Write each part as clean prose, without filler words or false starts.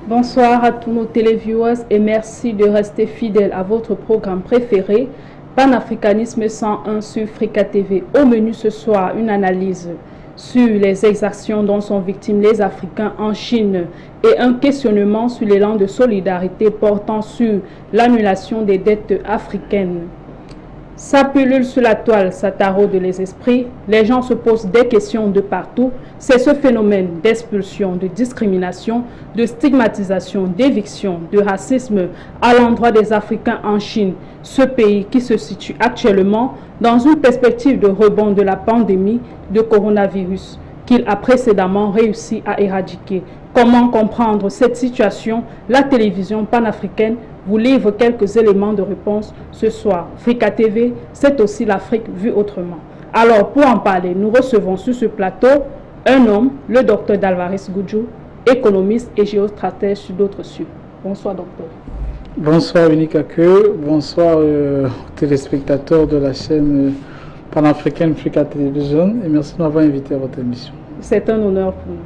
Bonsoir à tous nos téléviewers et merci de rester fidèles à votre programme préféré, Panafricanisme 101 sur Africa TV. Au menu ce soir, une analyse sur les exactions dont sont victimes les Africains en Chine et un questionnement sur l'élan de solidarité portant sur l'annulation des dettes africaines. Sa pilule sur la toile, ça taraude les esprits. Les gens se posent des questions de partout. C'est ce phénomène d'expulsion, de discrimination, de stigmatisation, d'éviction, de racisme à l'endroit des Africains en Chine. Ce pays qui se situe actuellement dans une perspective de rebond de la pandémie de coronavirus qu'il a précédemment réussi à éradiquer. Comment comprendre cette situation? La télévision panafricaine vous livre quelques éléments de réponse ce soir. Africa TV, c'est aussi l'Afrique vue autrement. Alors, pour en parler, nous recevons sur ce plateau un homme, le docteur Dalvarez Goudjou, économiste et géostratège sur d'autres cieux. Bonsoir, docteur. Bonsoir, Unique Accueil. Bonsoir aux téléspectateurs de la chaîne panafricaine Africa Télévision. Et merci de m'avoir invité à votre émission. C'est un honneur pour nous.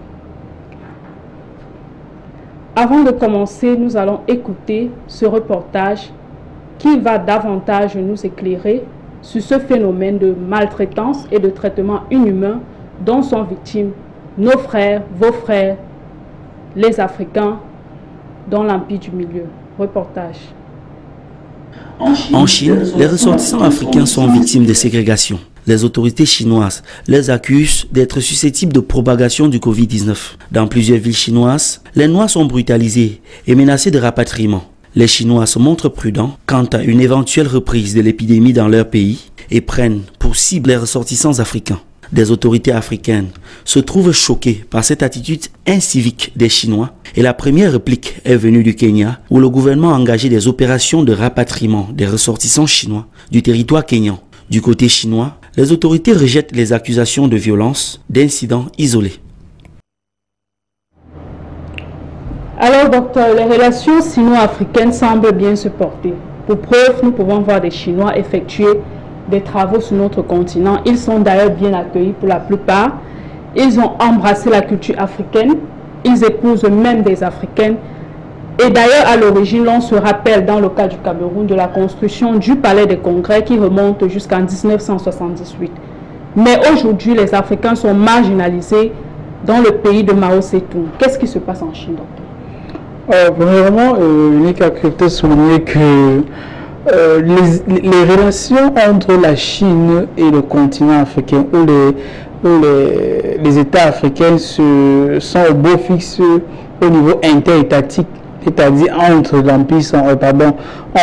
Avant de commencer, nous allons écouter ce reportage qui va davantage nous éclairer sur ce phénomène de maltraitance et de traitement inhumain dont sont victimes nos frères, vos frères, les Africains dans l'Empire du Milieu. Reportage. En Chine, les ressortissants africains sont victimes de ségrégation. Les autorités chinoises les accusent d'être susceptibles de propagation du Covid-19. Dans plusieurs villes chinoises, les Noirs sont brutalisés et menacés de rapatriement. Les Chinois se montrent prudents quant à une éventuelle reprise de l'épidémie dans leur pays et prennent pour cible les ressortissants africains. Des autorités africaines se trouvent choquées par cette attitude incivique des Chinois et la première réplique est venue du Kenya où le gouvernement a engagé des opérations de rapatriement des ressortissants chinois du territoire kényan. Du côté chinois, les autorités rejettent les accusations de violence, d'incidents isolés. Alors, docteur, les relations sino-africaines semblent bien se porter. Pour preuve, nous pouvons voir des Chinois effectuer des travaux sur notre continent. Ils sont d'ailleurs bien accueillis pour la plupart. Ils ont embrassé la culture africaine. Ils épousent même des Africaines. Et d'ailleurs, à l'origine, l'on se rappelle dans le cas du Cameroun de la construction du palais des congrès qui remonte jusqu'en 1978. Mais aujourd'hui, les Africains sont marginalisés dans le pays de Mao Tse-tung. Qu'est-ce qui se passe en Chine, docteur? Premièrement, Unique a peut-être souligné que les relations entre la Chine et le continent africain, où les États africains sont au beau fixe au niveau interétatique, c'est-à-dire entre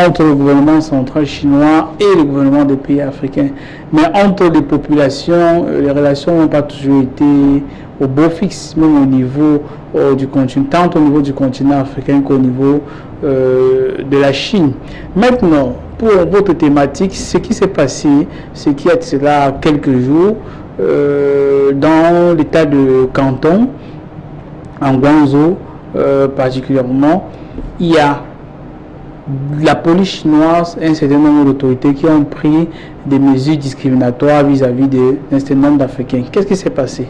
entre le gouvernement central chinois et le gouvernement des pays africains. Mais entre les populations, les relations n'ont pas toujours été au beau fixe, même au niveau du continent, tant au niveau du continent africain qu'au niveau de la Chine. Maintenant, pour votre thématique, ce qui s'est passé, c'est qu'il y a cela quelques jours, dans l'état de Canton, en Guangzhou, particulièrement, il y a la police chinoise et un certain nombre d'autorités qui ont pris des mesures discriminatoires vis-à-vis d'un certain nombre d'Africains. Qu'est-ce qui s'est passé?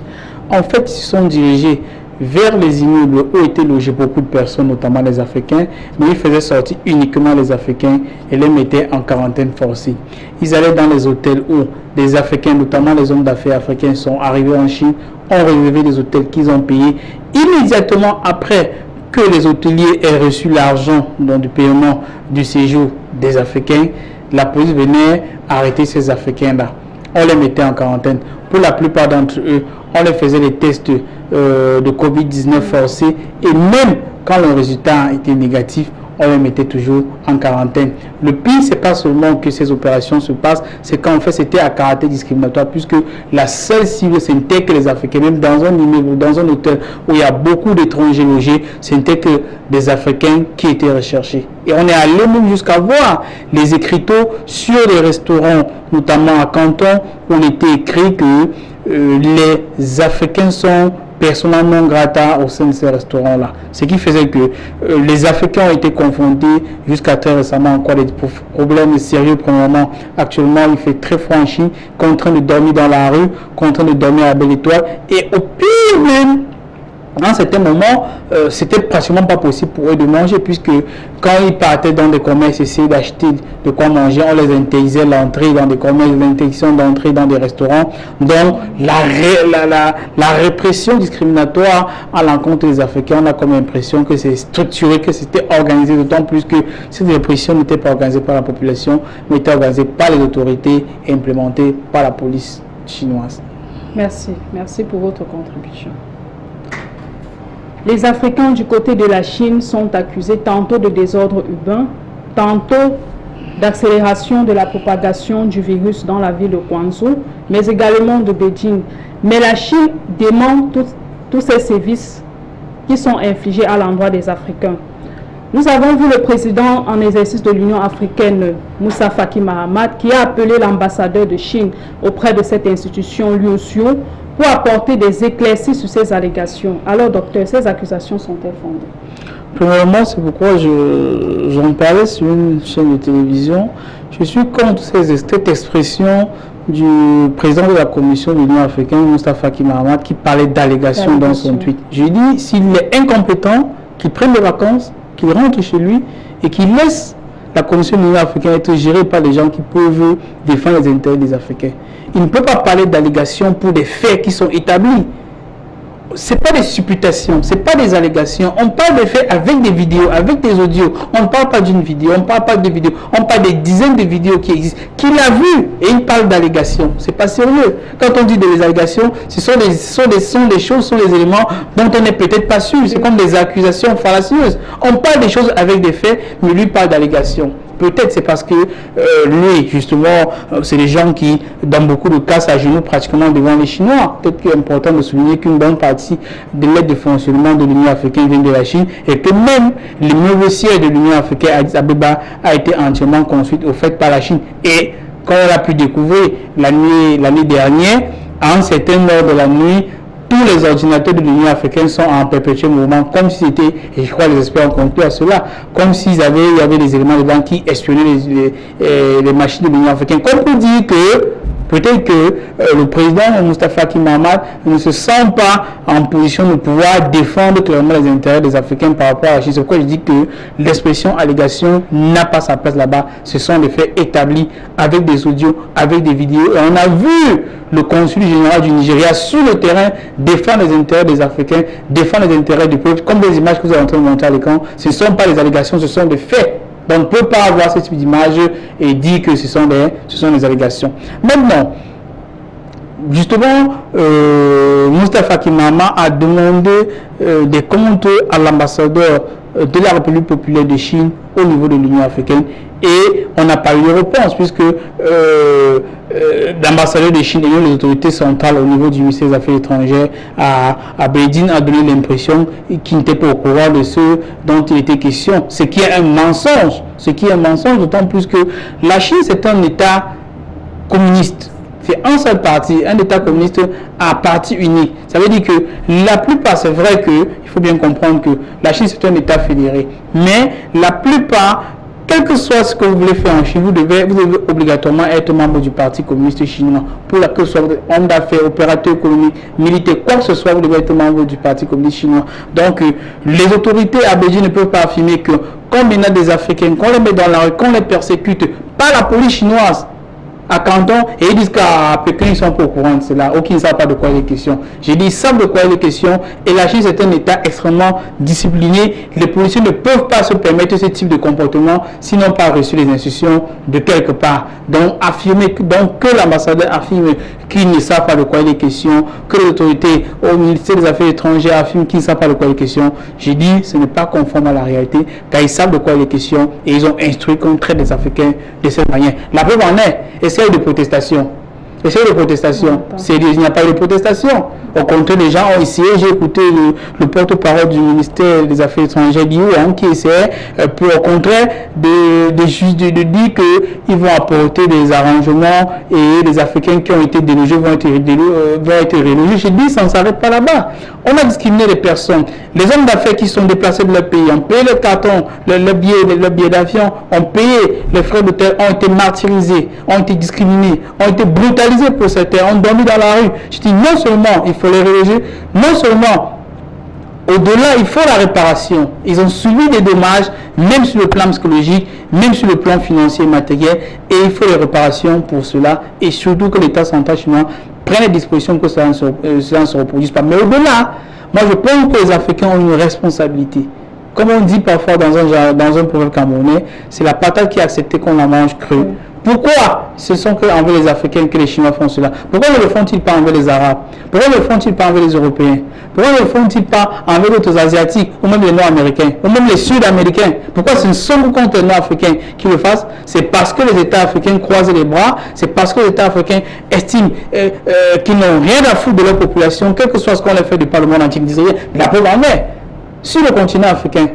En fait, ils se sont dirigés vers les immeubles où étaient logés beaucoup de personnes, notamment les Africains, mais ils faisaient sortir uniquement les Africains et les mettaient en quarantaine forcée. Ils allaient dans les hôtels où des Africains, notamment les hommes d'affaires africains, sont arrivés en Chine, ont réservé des hôtels qu'ils ont payés. Immédiatement après que les hôteliers aient reçu l'argent du paiement du séjour des Africains, la police venait arrêter ces Africains-là. On les mettait en quarantaine. Pour la plupart d'entre eux, on les faisait des tests de Covid-19 forcés et même quand le résultat était négatif, on les mettait toujours en quarantaine. Le pire, c'est pas seulement que ces opérations se passent, c'est qu'en fait c'était à caractère discriminatoire puisque la seule cible c'était que les Africains, même dans un immeuble, dans un hôtel où il y a beaucoup d'étrangers logés, c'était que des Africains qui étaient recherchés. Et on est allé même jusqu'à voir les écriteaux sur les restaurants, notamment à Canton, où il était écrit que les Africains sont persona non grata au sein de ces restaurants-là. Ce qui faisait que les Africains ont été confrontés jusqu'à très récemment encore des problèmes sérieux. Premièrement, actuellement, il fait très froid en Chine, qu'on est en train de dormir dans la rue, qu'on est en train de dormir à Belle Étoile. Et au pire même, à un certain moment, c'était pratiquement pas possible pour eux de manger, puisque quand ils partaient dans des commerces, essayer d'acheter de quoi manger, on les interdisait l'entrée dans des commerces, l'interdiction d'entrée dans des restaurants. Donc la répression discriminatoire à l'encontre des Africains, on a comme impression que c'est structuré, que c'était organisé, d'autant plus que cette répression n'était pas organisée par la population, mais était organisée par les autorités et implémentée par la police chinoise. Merci pour votre contribution. Les Africains du côté de la Chine sont accusés tantôt de désordre urbain, tantôt d'accélération de la propagation du virus dans la ville de Guangzhou, mais également de Beijing. Mais la Chine dément tous ces sévices qui sont infligés à l'endroit des Africains. Nous avons vu le président en exercice de l'Union africaine, Moussa Faki Mahamat, qui a appelé l'ambassadeur de Chine auprès de cette institution, Liu Xiu, pour apporter des éclaircies sur ces allégations. Alors, docteur, ces accusations sont-elles fondées? Premièrement, c'est pourquoi j'en parlais sur une chaîne de télévision. Je suis contre cette expression du président de la Commission de l'Union africaine, Moussa Faki Mahamat, qui parlait d'allégations dans son tweet. J'ai dit, s'il est incompétent, qu'il prenne des vacances, qu'il rentre chez lui et qu'il laisse la Commission de l'Union africaine être gérée par des gens qui peuvent défendre les intérêts des Africains. Il ne peut pas parler d'allégations pour des faits qui sont établis. Ce n'est pas des supputations, ce n'est pas des allégations. On parle de faits avec des vidéos, avec des audios. On ne parle pas d'une vidéo, on ne parle pas de vidéos. On parle des dizaines de vidéos qui existent. Qu'il a vu et il parle d'allégations. Ce n'est pas sérieux. Quand on dit des allégations, ce sont des choses, ce sont des éléments dont on n'est peut-être pas sûr. C'est comme des accusations fallacieuses. On parle des choses avec des faits, mais lui parle d'allégations. Peut-être c'est parce que lui, justement, c'est des gens qui, dans beaucoup de cas, s'agenouillent pratiquement devant les Chinois. Peut-être qu'il est important de souligner qu'une bonne partie de l'aide de fonctionnement de l'Union africaine vient de la Chine et que même l'immeuble siège de l'Union africaine à Addis Abeba a été entièrement construit au fait par la Chine. Et quand on a pu découvrir l'année dernière, à un certain heure de la nuit, tous les ordinateurs de l'Union africaine sont en perpétuel mouvement, comme si c'était, et je crois que les experts ont conclu à cela, comme s'il y avait des éléments dedans qui espionnaient les machines de l'Union africaine. Comme pour dire que peut-être que le président Moussa Faki Mahamat ne se sent pas en position de pouvoir défendre clairement les intérêts des Africains par rapport à la Chine. C'est pourquoi je dis que l'expression allégation n'a pas sa place là-bas. Ce sont des faits établis avec des audios, avec des vidéos. Et on a vu le consul général du Nigeria sur le terrain défendre les intérêts des Africains, défendre les intérêts du peuple. Comme les images que vous avez en train de montrer à l'écran, ce ne sont pas des allégations, ce sont des faits. Donc on ne peut pas avoir ce type d'image et dire que ce sont des allégations. Maintenant, justement, Moussa Faki Mahamat a demandé des comptes à l'ambassadeur de la République populaire de Chine au niveau de l'Union africaine et on n'a pas eu de réponse puisque l'ambassadeur de Chine et les autorités centrales au niveau du ministère des Affaires étrangères à Beijing a donné l'impression qu'il n'était pas au courant de ce dont il était question, ce qui est un mensonge, d'autant plus que la Chine c'est un État communiste. C'est un seul parti, un État communiste à parti unique. Ça veut dire que la plupart, c'est vrai que, il faut bien comprendre que la Chine c'est un État fédéré. Mais la plupart, quel que soit ce que vous voulez faire en Chine, vous devez obligatoirement être membre du Parti communiste chinois. Pour que ce soit homme d'affaires, opérateur économique, militaire, quoi que ce soit, vous devez être membre du Parti communiste chinois. Donc, les autorités à Beijing ne peuvent pas affirmer que, comme il y a des Africains, qu'on les met dans la rue, qu'on les persécute par la police chinoise, à Canton, et ils disent qu'à Pékin, ils ne sont pas au courant de cela, ou qu'ils ne savent pas de quoi il est question. J'ai dit, ils savent de quoi il est question, et la Chine, c'est un État extrêmement discipliné. Les policiers ne peuvent pas se permettre ce type de comportement, sinon pas reçu les instructions de quelque part. Donc, que l'ambassadeur affirme qu'ils ne savent pas de quoi il est question, que les autorités au ministère des Affaires étrangères affirment qu'ils ne savent pas de quoi il est question. J'ai dit, ce n'est pas conforme à la réalité, car ils savent de quoi il est question, et ils ont instruit qu'on traite les Africains de cette manière. La preuve en est, essai de protestation. Sérieux, il n'y a pas eu de protestation. Au contraire, les gens ont essayé. J'ai écouté le porte-parole du ministère des Affaires étrangères, Liu Yang, qui essayait, au contraire, de dire qu'ils vont apporter des arrangements et les Africains qui ont été délogés vont être relogés. J'ai dit, ça ne s'arrête pas là-bas. On a discriminé les personnes. Les hommes d'affaires qui sont déplacés de leur pays ont payé le carton, le billet d'avion, ont payé les frais d'hôtel, ont été martyrisés, ont été discriminés, ont été brutalisés pour certains, ont dormi dans la rue. Je dis non seulement il faut les reloger, non seulement Au-delà, il faut la réparation. Ils ont subi des dommages, même sur le plan psychologique, même sur le plan financier et matériel, et il faut les réparations pour cela, et surtout que l'État central chinois prenne les dispositions que cela ne se reproduise pas. Mais au-delà, moi je pense que les Africains ont une responsabilité. Comme on dit parfois dans un proverbe camerounais, c'est la patate qui a accepté qu'on la mange crue. Pourquoi ce sont envers les Africains que les Chinois font cela? Pourquoi ne le font-ils pas envers les Arabes? Pourquoi ne le font-ils pas envers les Européens? Pourquoi ne le font-ils pas envers d'autres Asiatiques ou même les Nord-Américains ou même les Sud-Américains? Pourquoi ce ne sont que contre les Nord-Africains qui le fassent? C'est parce que les États africains croisent les bras, c'est parce que les États africains estiment qu'ils n'ont rien à foutre de leur population, quel que soit ce qu'on leur fait du Parlement entier, ils disent rien. La preuve en est, sur le continent africain,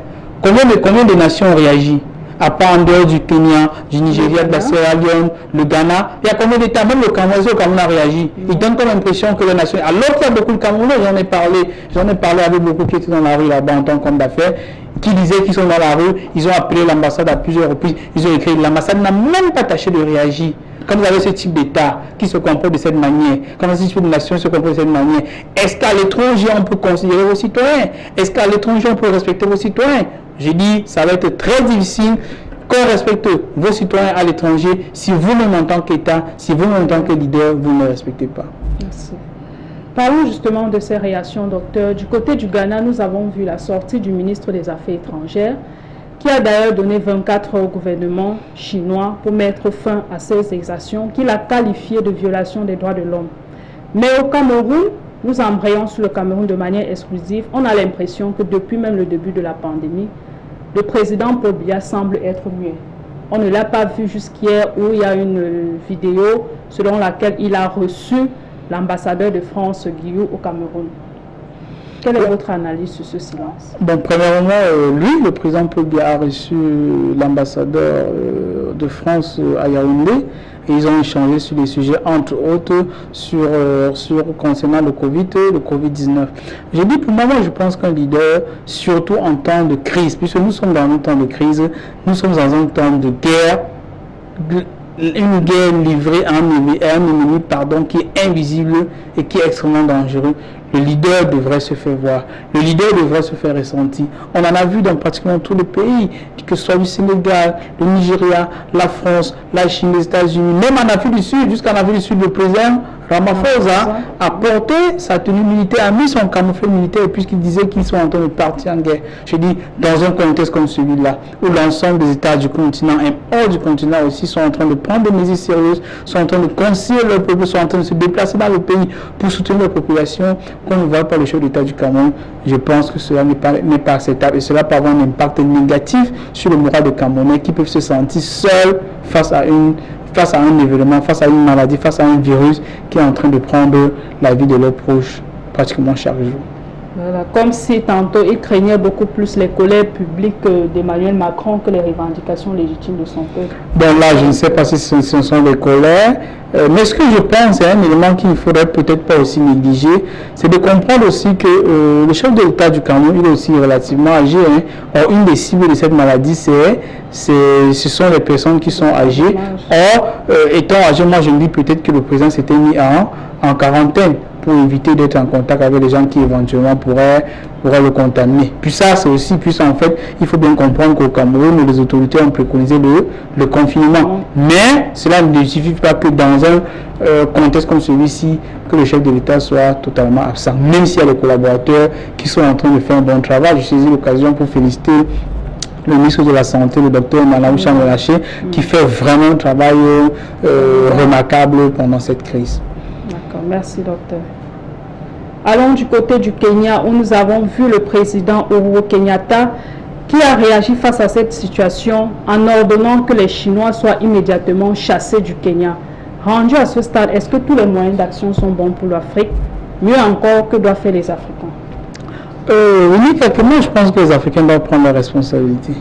combien de nations ont réagi? À part en dehors du Kenya, du Nigeria, de la Sierra Leone, le Ghana, il y a combien d'États, même le Cameroun a réagi. Ils donnent comme l'impression que les nations, alors qu'il y a beaucoup de Camerounais, j'en ai parlé avec beaucoup qui étaient dans la rue là-bas en tant qu'homme d'affaires, qui disaient qu'ils sont dans la rue, ils ont appelé l'ambassade à plusieurs reprises, ils ont écrit, l'ambassade n'a même pas tâché de réagir. Comme vous avez ce type d'État qui se comporte de cette manière, comme ce type de nation se comporte de cette manière, est-ce qu'à l'étranger on peut considérer vos citoyens? Est-ce qu'à l'étranger on peut respecter vos citoyens? J'ai dit, ça va être très difficile qu'on respecte vos citoyens à l'étranger si vous-même en tant qu'État, si vous-même en tant que leader, vous ne respectez pas. Merci. Parlons justement de ces réactions, docteur. Du côté du Ghana, nous avons vu la sortie du ministre des Affaires étrangères, qui a d'ailleurs donné 24 heures au gouvernement chinois pour mettre fin à ces exactions qu'il a qualifiées de violation des droits de l'homme. Mais au Cameroun, nous embrayons sur le Cameroun de manière exclusive. On a l'impression que depuis même le début de la pandémie, le président Paul Biya semble être muet. On ne l'a pas vu jusqu'hier où il y a une vidéo selon laquelle il a reçu l'ambassadeur de France, Guillaume, au Cameroun. Quelle est votre analyse sur ce silence? Bon, premièrement, lui, le président Paul Biya a reçu l'ambassadeur de France à Yaoundé et ils ont échangé sur des sujets, entre autres, concernant le Covid-19. J'ai dit, pour moi, je pense qu'un leader, surtout en temps de crise, puisque nous sommes dans un temps de crise, nous sommes dans un temps de guerre, une guerre livrée à un ennemi qui est invisible et qui est extrêmement dangereux. Le leader devrait se faire voir, le leader devrait se faire ressentir. On en a vu dans pratiquement tous les pays, que ce soit le Sénégal, le Nigeria, la France, la Chine, les États-Unis, même en Afrique du Sud, jusqu'en Afrique du Sud, le président Ramaphosa a porté sa tenue militaire, a mis son camouflet militaire puisqu'il disait qu'ils sont en train de partir en guerre. Je dis, dans un contexte comme celui-là, où l'ensemble des États du continent et hors du continent aussi sont en train de prendre des mesures sérieuses, sont en train de concilier leur peuple, sont en train de se déplacer dans le pays pour soutenir leur population, qu'on ne voit pas le chef d'État du Cameroun, je pense que cela n'est pas acceptable et cela peut avoir un impact négatif sur le moral des Camerounais qui peuvent se sentir seuls face à un événement, face à une maladie, face à un virus qui est en train de prendre la vie de leurs proches pratiquement chaque jour. Voilà, comme si tantôt il craignait beaucoup plus les colères publiques d'Emmanuel Macron que les revendications légitimes de son peuple. Bon là, je ne sais pas si ce sont des colères, mais ce que je pense, c'est un élément qu'il ne faudrait peut-être pas aussi négliger, c'est de comprendre aussi que le chef de l'État du Cameroun, il est aussi relativement âgé. Hein. Or, une des cibles de cette maladie, ce sont les personnes qui sont âgées. Or, étant âgé, moi je me dis peut-être que le président s'était mis en quarantaine pour éviter d'être en contact avec les gens qui éventuellement pourraient le contaminer. Puis ça, c'est aussi, en fait, il faut bien comprendre qu'au Cameroun, les autorités ont préconisé le confinement. Mais cela ne justifie pas que dans un contexte comme celui-ci, que le chef de l'État soit totalement absent. Même s'il y a des collaborateurs qui sont en train de faire un bon travail, je saisis l'occasion pour féliciter le ministre de la Santé, le docteur Malawi Chamelaché, qui fait vraiment un travail remarquable pendant cette crise. D'accord, merci docteur. Allons du côté du Kenya où nous avons vu le président Uhuru Kenyatta qui a réagi face à cette situation en ordonnant que les Chinois soient immédiatement chassés du Kenya. Rendu à ce stade, est-ce que tous les moyens d'action sont bons pour l'Afrique? Mieux encore, que doivent faire les Africains? Oui, moi je pense que les Africains doivent prendre leurs responsabilités.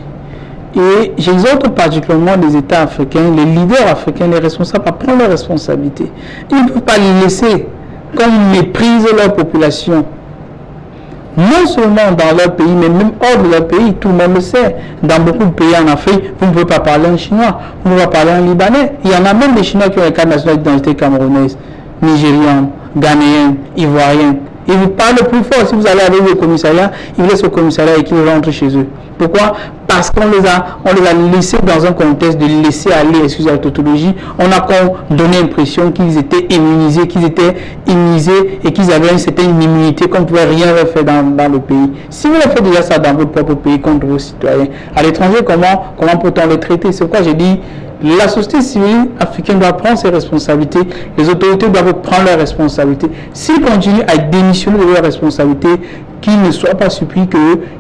Et j'exhorte particulièrement les États africains, les leaders africains, les responsables à prendre leurs responsabilités. Ils ne peuvent pas les laisser comme ils méprisent leur population. Non seulement dans leur pays, mais même hors de leur pays, tout le monde le sait. Dans beaucoup de pays en Afrique, vous ne pouvez pas parler en chinois, vous ne pouvez pas parler en libanais. Il y en a même des Chinois qui ont les cartes nationales d'identité camerounaise, nigériens, ghanéens, ivoiriens. Ils vous parlent plus fort. Si vous allez avec le commissariat, ils laissent au commissariat et qu'ils rentrent chez eux. Pourquoi? Parce qu'on les a laissés dans un contexte de laisser aller, excusez la tautologie, on a donné l'impression qu'ils étaient immunisés et qu'ils avaient une certaine immunité, qu'on ne pouvait rien leur faire dans le pays. Si vous le faites déjà ça dans votre propre pays contre vos citoyens, à l'étranger, comment peut-on les traiter? C'est pourquoi j'ai dit, la société civile africaine doit prendre ses responsabilités, les autorités doivent prendre leurs responsabilités. S'ils continuent à démissionner de leurs responsabilités, qu'ils ne soient pas surpris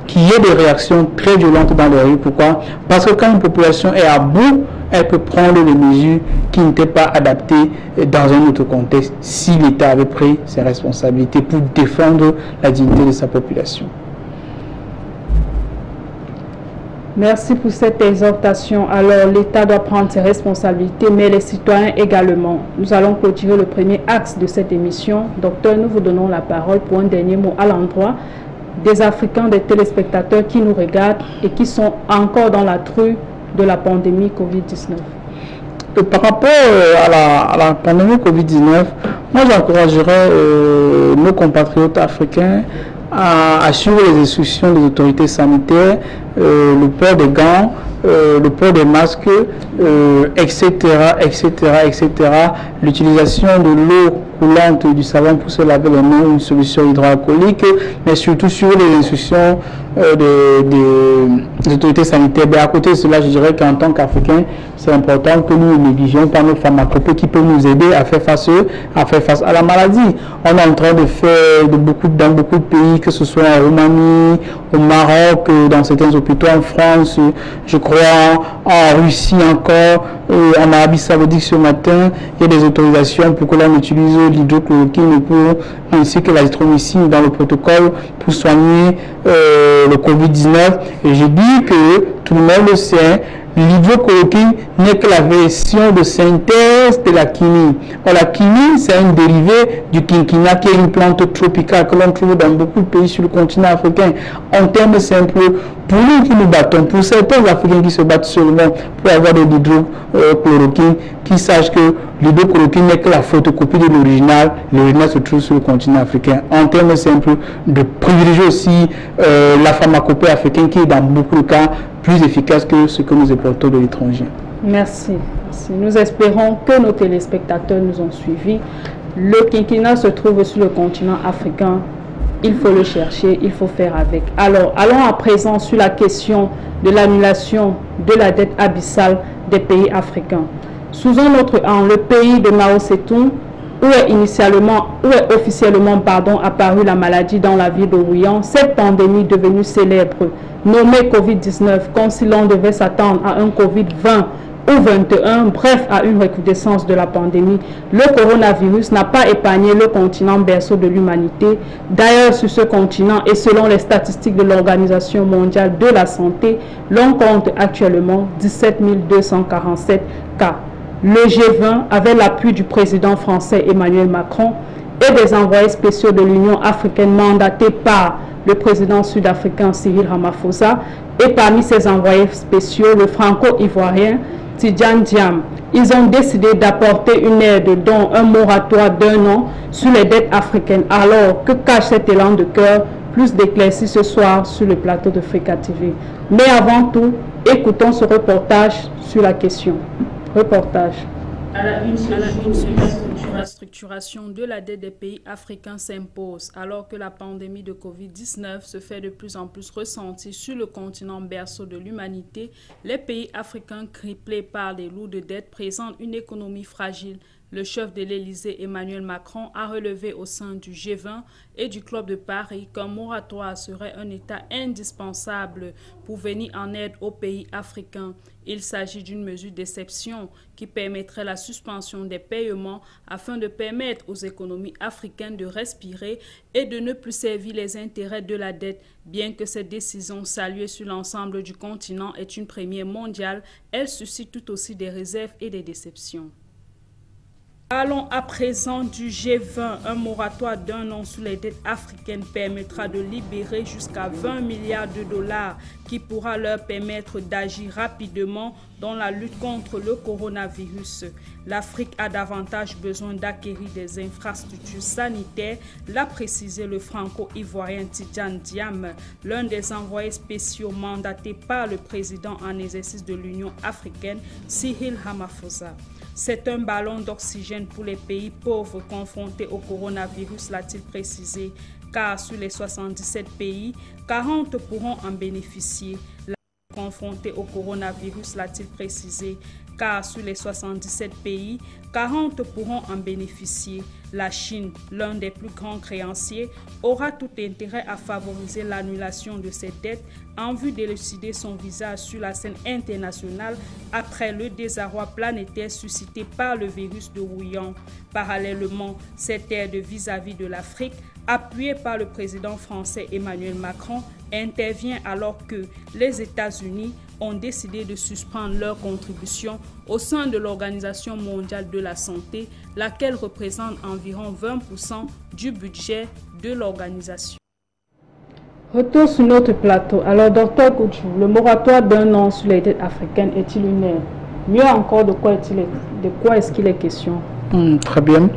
qu'il y ait des réactions très violentes dans les rues. Pourquoi? Parce que quand une population est à bout, elle peut prendre des mesures qui n'étaient pas adaptées dans un autre contexte si l'État avait pris ses responsabilités pour défendre la dignité de sa population. Merci pour cette exhortation. Alors, l'État doit prendre ses responsabilités, mais les citoyens également. Nous allons clôturer le premier axe de cette émission. Docteur, nous vous donnons la parole pour un dernier mot à l'endroit des Africains, des téléspectateurs qui nous regardent et qui sont encore dans la true de la pandémie Covid-19. Par rapport à la pandémie Covid-19, moi j'encouragerais nos compatriotes africains à suivre les instructions des autorités sanitaires, le port des gants, le port des masques, etc., l'utilisation de l'eau coulante du savon pour se laver les mains, une solution hydroalcoolique, mais surtout sur les instructions des autorités sanitaires. Mais à côté de cela, je dirais qu'en tant qu'Africains, c'est important que nous ne négligeons pas nos pharmacopées qui peuvent nous aider à faire face à la maladie. On est en train de faire dans beaucoup de pays, que ce soit en Roumanie, au Maroc, dans certains hôpitaux en France, je crois en Russie encore, en Arabie Saoudite ce matin, il y a des autorisations pour que l'on utilise l'hydrochloroquine ainsi que l'azithromycine dans le protocole pour soigner le Covid-19. Et je dis que tout le monde le sait, l'hydrochloroquine n'est que la version de synthèse de la quinine. Or, la quinine, c'est un dérivé du quinquina, qui est une plante tropicale que l'on trouve dans beaucoup de pays sur le continent africain. En termes simples, pour nous qui nous battons, pour certains Africains qui se battent seulement pour avoir de l'hydrochloroquine, qui sachent que l'hydrochloroquine n'est que la photocopie de l'original. L'original se trouve sur le continent africain. En termes simples, de privilégier aussi la pharmacopée africaine qui est dans beaucoup de cas plus efficace que ce que nous importons de l'étranger. Merci. Nous espérons que nos téléspectateurs nous ont suivis. Le quinquennat se trouve sur le continent africain. Il faut le chercher, il faut faire avec. Alors, allons à présent sur la question de l'annulation de la dette abyssale des pays africains. Sous un autre angle, le pays de Mao Tse-tung, où est officiellement apparue la maladie dans la ville de Wuhan, cette pandémie devenue célèbre, nommée Covid-19, comme si l'on devait s'attendre à un Covid-20 ou 21, bref, à une recrudescence de la pandémie, le coronavirus n'a pas épargné le continent berceau de l'humanité. D'ailleurs, sur ce continent, et selon les statistiques de l'Organisation mondiale de la santé, l'on compte actuellement 17 247 cas. Le G20, avec l'appui du président français Emmanuel Macron et des envoyés spéciaux de l'Union africaine mandatés par le président sud-africain Cyril Ramaphosa, et parmi ces envoyés spéciaux, le franco-ivoirien Tidjane Diam. Ils ont décidé d'apporter une aide, dont un moratoire d'1 an sur les dettes africaines. Alors, que cache cet élan de cœur? Plus d'éclaircies ce soir sur le plateau de Africa TV. Mais avant tout, écoutons ce reportage sur la question. Reportage. À la une, la structuration de la dette des pays africains s'impose, alors que la pandémie de Covid-19 se fait de plus en plus ressentir sur le continent berceau de l'humanité. Les pays africains criblés par les lourdes dettes présentent une économie fragile. Le chef de l'Élysée, Emmanuel Macron, a relevé au sein du G20 et du Club de Paris qu'un moratoire serait un état indispensable pour venir en aide aux pays africains. Il s'agit d'une mesure d'exception qui permettrait la suspension des paiements afin de permettre aux économies africaines de respirer et de ne plus servir les intérêts de la dette. Bien que cette décision saluée sur l'ensemble du continent est une première mondiale, elle suscite tout aussi des réserves et des déceptions. Parlons à présent du G20. Un moratoire d'un an sur les dettes africaines permettra de libérer jusqu'à 20 milliards de dollars qui pourra leur permettre d'agir rapidement dans la lutte contre le coronavirus. L'Afrique a davantage besoin d'acquérir des infrastructures sanitaires, l'a précisé le franco-ivoirien Tidjane Diam, l'un des envoyés spéciaux mandatés par le président en exercice de l'Union africaine, Cyril Ramaphosa. C'est un ballon d'oxygène pour les pays pauvres confrontés au coronavirus, l'a-t-il précisé, car sur les 77 pays, 40 pourront en bénéficier. Confrontés au coronavirus, l'a-t-il précisé, car sur les 77 pays, 40 pourront en bénéficier. La Chine, l'un des plus grands créanciers, aura tout intérêt à favoriser l'annulation de ses dettes en vue d'élucider son visage sur la scène internationale après le désarroi planétaire suscité par le virus de Wuhan. Parallèlement, cette aide vis-à-vis de l'Afrique, appuyée par le président français Emmanuel Macron, intervient alors que les États-Unis ont décidé de suspendre leur contribution au sein de l'Organisation mondiale de la santé, laquelle représente environ 20% du budget de l'organisation. Retour sur notre plateau. Alors, docteur Kouchou, le moratoire d'un an sur les dettes africaines est-il une aide? Mieux encore, de quoi est-ce qu'il est question? Très bien.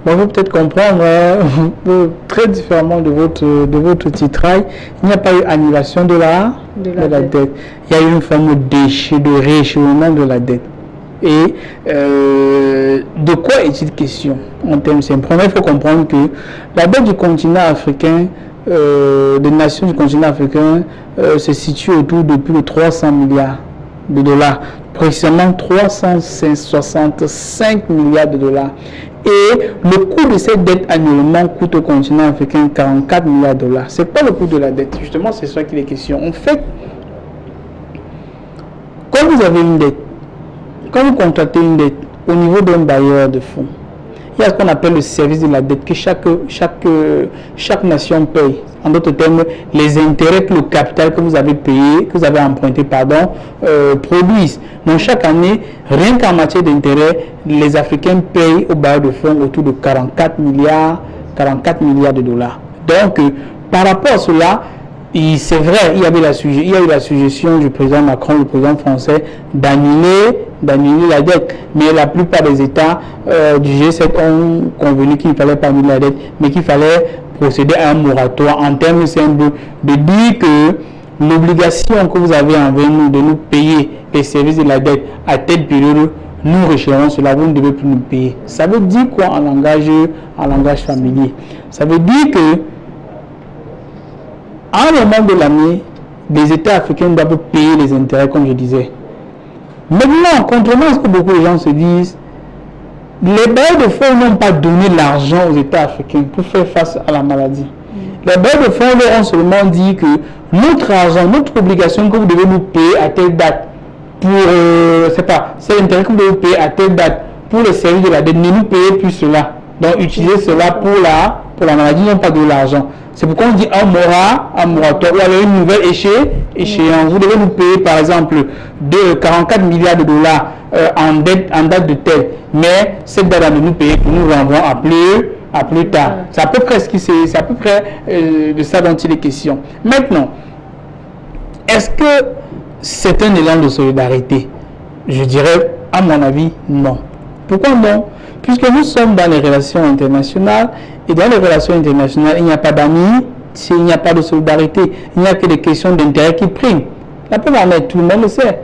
Bon, vous peut-être comprendre très différemment de votre titrail. Il n'y a pas eu annulation de la dette. Il y a eu une forme de rééchelonnement de la dette. Et de quoi est-il question en termes simples? Premièrement, il faut comprendre que la dette du continent africain, des nations du continent africain, se situe autour de plus de 300 milliards de dollars. Précisément 365 milliards de dollars. Et le coût de cette dette annuellement coûte au continent africain 44 milliards de dollars. C'est pas le coût de la dette. Justement, c'est ça qu'il est question. En fait, quand vous avez une dette, quand vous contractez une dette au niveau d'un bailleur de fonds, il y a ce qu'on appelle le service de la dette que chaque nation paye. En d'autres termes, les intérêts que le capital que vous avez payé, que vous avez emprunté, produisent. Donc chaque année, rien qu'en matière d'intérêt, les Africains payent au bailleur de fonds autour de 44 milliards de dollars. Donc, par rapport à cela, c'est vrai, il y a eu la suggestion du président Macron, le président français, d'annuler la dette. Mais la plupart des États du G7 ont convenu qu'il ne fallait pas annuler la dette, mais qu'il fallait procéder à un moratoire en termes simples de dire que l'obligation que vous avez envers nous de nous payer les services de la dette à telle période, nous recherchons cela, vous ne devez plus nous payer. Ça veut dire quoi en langage familier? Ça veut dire que à un moment de l'année, les États africains doivent payer les intérêts, comme je disais. Maintenant, contrairement à ce que beaucoup de gens se disent, les bailleurs de fonds n'ont pas donné l'argent aux États africains pour faire face à la maladie. Les bailleurs de fonds leur ont seulement dit que notre argent, notre obligation que vous devez nous payer à telle date, c'est l'intérêt que vous devez payer à telle date pour le service de la dette, ne nous payez plus cela. Donc utilisez cela pour la maladie, non pas de l'argent. C'est pourquoi on dit un moratoire ou alors une nouvelle échéance. Vous devez nous payer par exemple de 44 milliards de dollars en date de tel. Mais cette date de nous payer pour nous renvoyer à plus tard. C'est à peu près de ça dont il est question. Maintenant, est-ce que c'est un élan de solidarité? Je dirais, à mon avis, non. Pourquoi non? Puisque nous sommes dans les relations internationales, et dans les relations internationales, il n'y a pas d'amis, il n'y a pas de solidarité, il n'y a que des questions d'intérêt qui priment. La preuve en est, tout le monde le sait.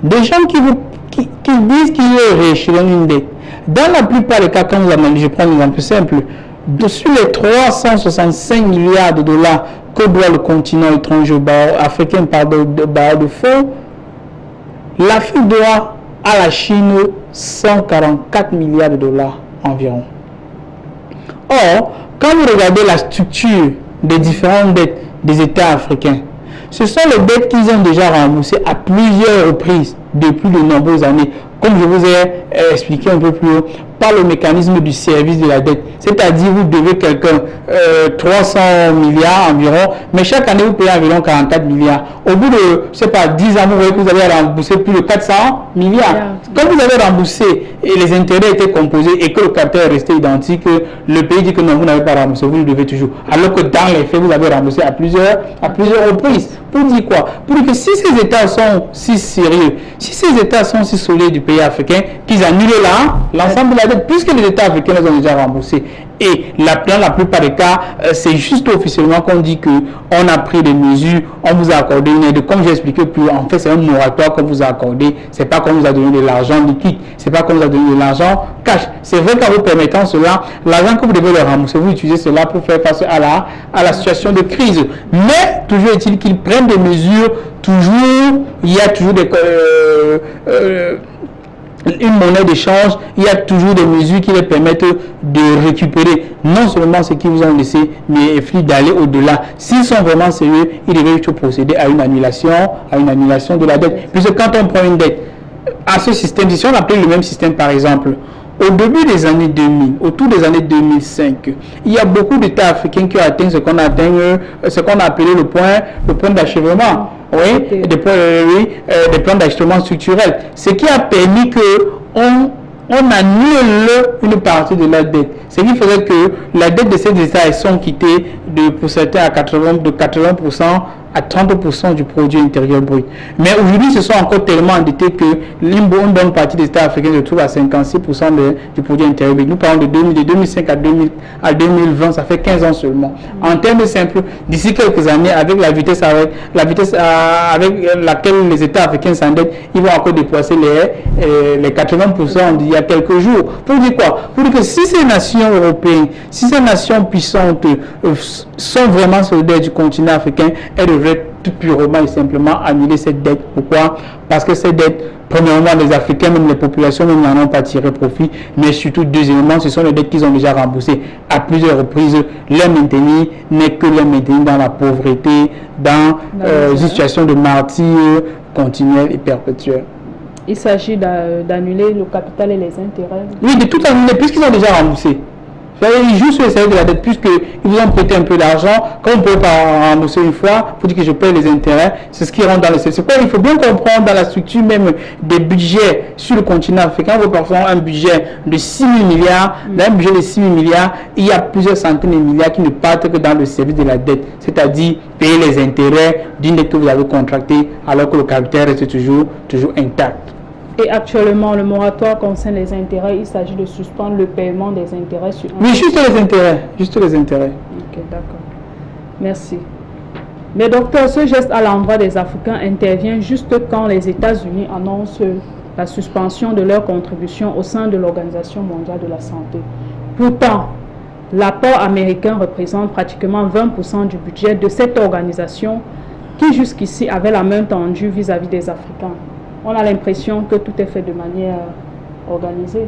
Des gens qui disent qu'il y a rééchelonné une dette. Dans la plupart des cas, quand vous analysez, je prends un exemple simple, sur les 365 milliards de dollars que doit le continent étranger africain de fonds, l'Afrique doit à la Chine 144 milliards de dollars environ. Or, quand vous regardez la structure des différentes dettes des États africains, ce sont les dettes qu'ils ont déjà remboursées à plusieurs reprises depuis de nombreuses années. Comme je vous ai expliqué un peu plus haut, par le mécanisme du service de la dette. C'est-à-dire, vous devez quelqu'un 300 milliards environ, mais chaque année, vous payez environ 44 milliards. Au bout de, je sais pas, 10 ans, vous voyez que vous avez remboursé plus de 400 milliards. Quand vous avez remboursé et les intérêts étaient composés et que le capital est resté identique, le pays dit que non, vous n'avez pas remboursé, vous le devez toujours. Alors que dans les faits, vous avez remboursé à plusieurs reprises. Pour dire quoi? Pour dire que si ces États sont si sérieux, si ces États sont si solides du pays africain, qu'ils annulent là l'ensemble de la dette, puisque les États africains les ont déjà remboursés. Et dans la plupart des cas, c'est juste officiellement qu'on dit qu'on a pris des mesures, on vous a accordé une aide. Comme j'ai expliqué plus, en fait, c'est un moratoire qu'on vous a accordé. C'est pas qu'on vous a donné de l'argent liquide, c'est pas qu'on vous a donné de l'argent cash. C'est vrai qu'en vous permettant cela, l'argent que vous devez le rembourser, vous utilisez cela pour faire face à la situation de crise. Mais toujours est-il qu'ils prennent des mesures, toujours, il y a toujours des... une monnaie d'échange, il y a toujours des mesures qui les permettent de récupérer non seulement ce qu'ils vous ont laissé, mais d'aller au-delà. S'ils sont vraiment sérieux, ils devraient procéder à une annulation de la dette. Puisque quand on prend une dette, à ce système, si on appelle le même système par exemple, au début des années 2000, autour des années 2005, il y a beaucoup d'États africains qui ont atteint ce qu'on a appelé le point d'achèvement. Oui, des plans d'ajustement structurel. Ce qui a permis qu'on annule une partie de la dette. Ce qui faisait que la dette de ces États sont quittés pour certains à 80% à 30% du produit intérieur brut. Mais aujourd'hui, ce sont encore tellement endettés que une bonne partie des États africains se trouve à 56% du produit intérieur brut. Nous parlons de 2005 à 2020, ça fait 15 ans seulement. En termes simples, d'ici quelques années, avec la vitesse avec laquelle les États africains s'endettent, ils vont encore dépasser les 80% d'il y a quelques jours. Pour dire quoi? Pour dire que si ces nations européennes, si ces nations puissantes sont vraiment solidaires du continent africain, elles devraient tout purement et simplement annuler cette dette. Pourquoi? Parce que cette dette, premièrement, les Africains, même les populations, même n'en ont pas tiré profit, mais surtout, deuxièmement, ce sont les dettes qu'ils ont déjà remboursées à plusieurs reprises. Les maintenir n'est que les maintenir dans la pauvreté, dans une situation de martyre continuelle et perpétuelle. Il s'agit d'annuler le capital et les intérêts. Oui, de tout annuler, puisqu'ils ont déjà remboursé. Ils jouent sur les salaires de la dette, puisqu'ils vous ont prêté un peu d'argent. Comme on ne peut pas rembourser une fois, il faut dire que je paye les intérêts. C'est ce qui rentre dans le salaire. C'est quoi? Il faut bien comprendre dans la structure même des budgets sur le continent africain. On parfois un budget de 6 000 milliards. Dans un budget de 6 000 milliards, il y a plusieurs centaines de milliards qui ne partent que dans le service de la dette. C'est-à-dire payer les intérêts d'une dette que vous avez contractée alors que le capital reste toujours intact. Et actuellement, le moratoire concerne les intérêts. Il s'agit de suspendre le paiement des intérêts sur... Oui, juste les intérêts. Juste les intérêts. Ok, d'accord. Merci. Mais docteur, ce geste à l'endroit des Africains intervient juste quand les États-Unis annoncent la suspension de leur contribution au sein de l'Organisation mondiale de la santé. Pourtant, l'apport américain représente pratiquement 20% du budget de cette organisation qui jusqu'ici avait la main tendue vis-à-vis des Africains. On a l'impression que tout est fait de manière organisée.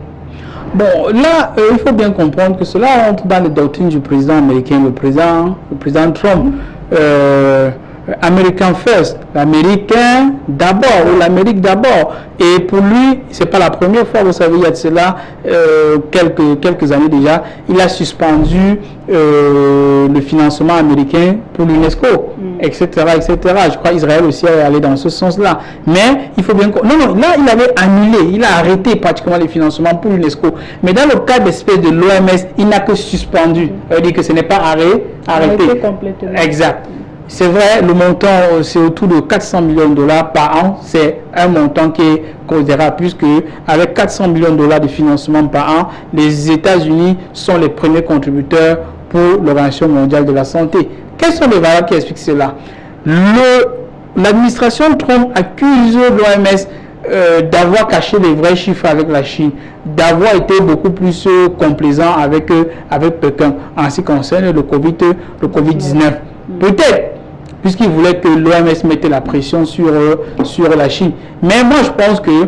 Bon, là, il faut bien comprendre que cela entre dans les doctrines du président américain, le président Trump. American first, l'américain d'abord, ou l'Amérique d'abord. Et pour lui, c'est pas la première fois, vous savez, il y a de cela quelques années déjà, il a suspendu le financement américain pour l'UNESCO, etc., etc. Je crois qu'Israël aussi est allé dans ce sens-là. Mais il faut bien... Non, là, il avait annulé, il a arrêté pratiquement les financements pour l'UNESCO. Mais dans le cas d'espèce de l'OMS, il n'a que suspendu. Ça veut dire que ce n'est pas arrêté. Complètement. Exact. C'est vrai, le montant, c'est autour de 400 millions de dollars par an. C'est un montant qui est considérable, puisque avec 400 millions de dollars de financement par an, les États-Unis sont les premiers contributeurs pour l'Organisation mondiale de la santé. Quelles sont les variables qui expliquent cela? L'administration Trump accuse l'OMS d'avoir caché les vrais chiffres avec la Chine, d'avoir été beaucoup plus complaisant avec Pékin en ce qui concerne le Covid-19. Peut-être, puisqu'il voulait que l'OMS mette la pression sur la Chine. Mais moi, je pense que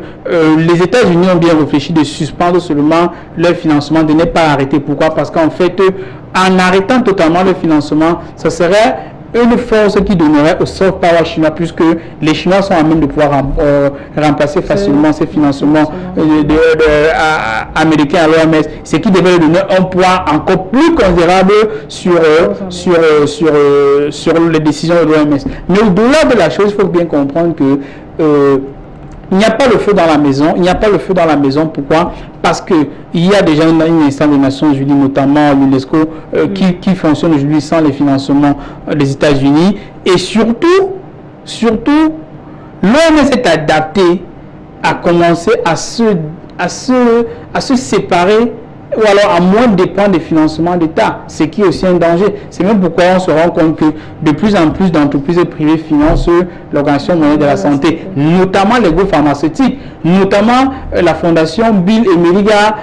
les États-Unis ont bien réfléchi de suspendre seulement leur financement, de ne pas arrêter. Pourquoi? Parce qu'en fait, en arrêtant totalement le financement, ça serait une force qui donnerait au soft power chinois, puisque les Chinois sont à même de pouvoir remplacer facilement ces financements américains à l'OMS, ce qui devrait donner un poids encore plus considérable sur les décisions de l'OMS. Mais au-delà de la chose, il faut bien comprendre que il n'y a pas le feu dans la maison. Il n'y a pas le feu dans la maison. Pourquoi? Parce qu'il y a déjà une instance des Nations Unies, notamment l'UNESCO, qui fonctionne aujourd'hui sans les financements des États-Unis. Et surtout, l'OMS est adapté à commencer à se séparer, ou alors à moins dépendre des financements d'État, ce qui est aussi un danger. C'est même pourquoi on se rend compte que de plus en plus d'entreprises privées financent l'Organisation mondiale de la santé, notamment les groupes pharmaceutiques, notamment la fondation Bill et Melinda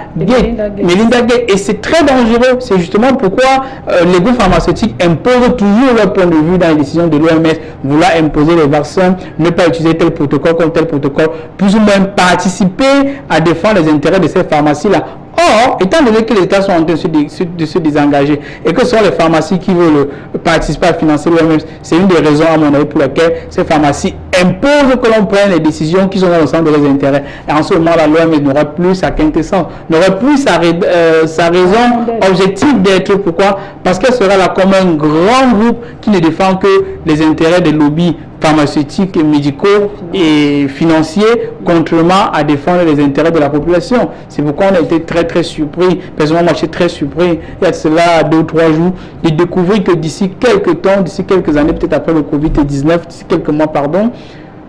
Gates. Et c'est très dangereux. C'est justement pourquoi les groupes pharmaceutiques imposent toujours leur point de vue dans les décisions de l'OMS, vouloir imposer les vaccins, ne pas utiliser tel protocole comme tel protocole, plus ou moins participer à défendre les intérêts de ces pharmacies-là. Or, étant donné que les États sont en train de se désengager et que ce sont les pharmacies qui veulent participer à financer l'OMS, c'est une des raisons, à mon avis, pour lesquelles ces pharmacies imposent que l'on prenne les décisions qui sont dans le centre de leurs intérêts. Et en ce moment-là, l'OMS n'aura plus sa quintessence, n'aura plus sa raison objective d'être. Pourquoi? Parce qu'elle sera là comme un grand groupe qui ne défend que les intérêts des lobbies pharmaceutiques, médicaux et financiers, contrairement à défendre les intérêts de la population. C'est pourquoi on a été très surpris. Personnellement, moi, je suis très surpris, il y a cela 2 ou 3 jours, de découvrir que d'ici quelques temps, d'ici quelques années, peut-être après le Covid-19, d'ici quelques mois, pardon,